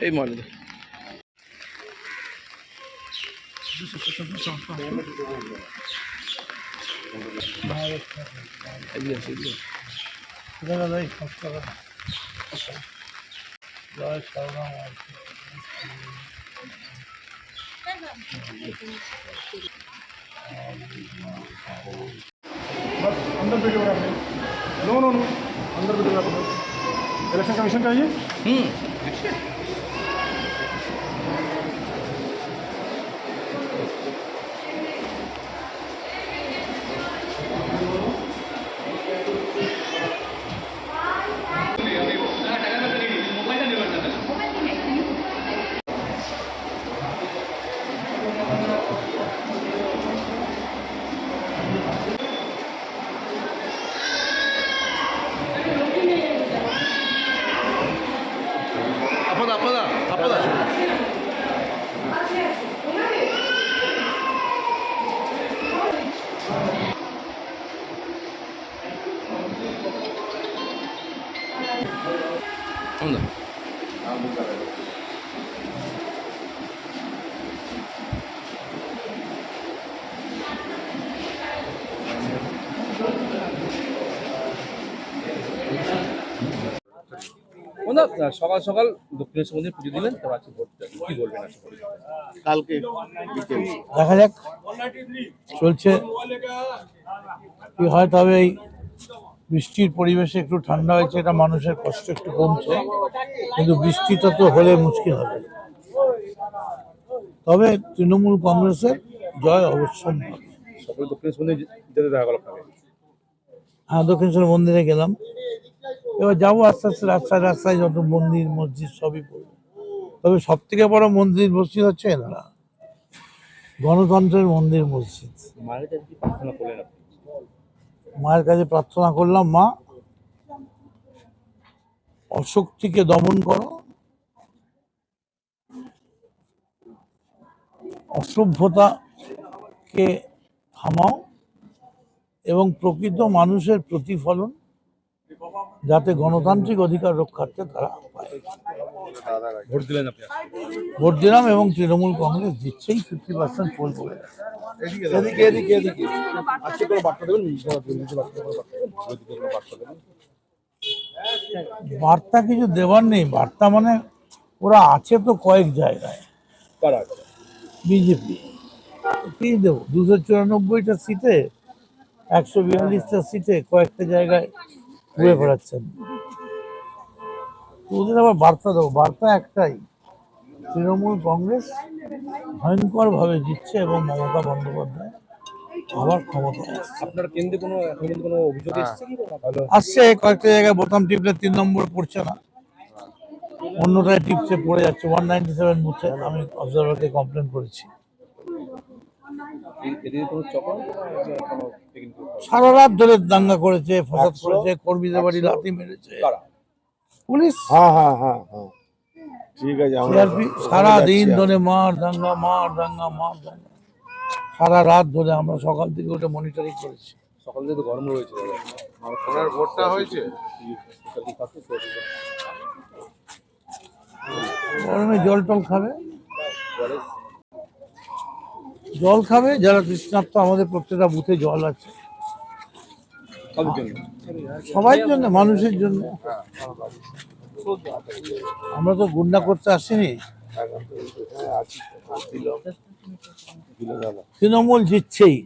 এই মল बस अंदर वीडियो बना रहे नो नो नो अंदर वीडियो बना रहे इलेक्शन कमीशन चाहिए সকাল সকাল দক্ষিণেশ্বর মন্দির পুজো দিলেন তো আজকে কি বলবেন কালকে দেখা যাক চলছে কি হয়। তবে এই বৃষ্টির পরিবেশে একটু ঠান্ডা হয়েছে, এটা মানুষের কষ্ট একটু কমছে, কিন্তু বৃষ্টিটা তো হলে মুশকিল হবে। তবে তৃণমূল কংগ্রেসের জয় অবশ্যই হবে। সকল দক্ষিণেশ্বর মন্দির যেতে দেখা গেল। হ্যাঁ, দক্ষিণেশ্বর মন্দিরে গেলাম, এবার যাবো আস্তে আস্তে রাস্তায় রাস্তায় যত মন্দির মসজিদ সবই পড়বে। তবে সব থেকে বড় মন্দির মসজিদ হচ্ছে এনারা গণতন্ত্রের মন্দির মসজিদ। মায়ের কাছে প্রার্থনা করলাম, মা অশক্তিকে দমন করো, অসভ্যতাকে থামাও এবং প্রকৃত মানুষের প্রতিফলন যাতে গণতান্ত্রিক অধিকার রক্ষার্থে তারা পায়। ভোট দিলেন আপনি? ভোট দিলাম এবং তৃণমূল কংগ্রেস জিতছেই, 50% পোল করে গেছে। বার্তা কিছু দেওয়ার নেই, বার্তা মানে ওরা আছে তো কয়েক জায়গায়। বিজেপি কি দেবো, 294টা সিটে 142টা সিটে কয়েকটা জায়গায় ঘুরে বেড়াচ্ছেন। ওদের আবার বার্তা দেবো, বার্তা একটাই, তৃণমূল কংগ্রেস ভয়ঙ্কর ভাবে জিতছে এবং মমতা বন্দ্যোপাধ্যায় আবার ক্ষমতায় আসছে। আপনার কেন্দ্রে কোনো অভিযোগ আসছে, কয়েকটা জায়গায় বোতাম টিপলে 3 নম্বর পড়ছে না, অন্যটায় টিপসে পড়ে যাচ্ছে। 197 বুথে আমি অবজারভারকে কমপ্লেন করেছি। সারা রাত ধরে দাঙ্গা করেছে, ফসাদ করেছে, কর্মীদের বাড়ি লাথি মেরেছে পুলিশ। ঠিক আছে, সারা দিন ধরে মার দাঙ্গা মার দাঙ্গা মার দাঙ্গা, সারা রাত ধরে আমরা সকাল থেকে ওটা মনিটরিং করেছি। সকাল থেকে তো গরম রয়েছে, ভোটটা হয়েছে গরমে জল টল খাবে, জল খাবে যারা তৃষ্ণার্ত। আমাদের প্রত্যেকটা বুথে জল আছে, সবার জন্য, মানুষের জন্য। আমরা তো গুন্ডা করতে আসিনি। তৃণমূল জিতছেই।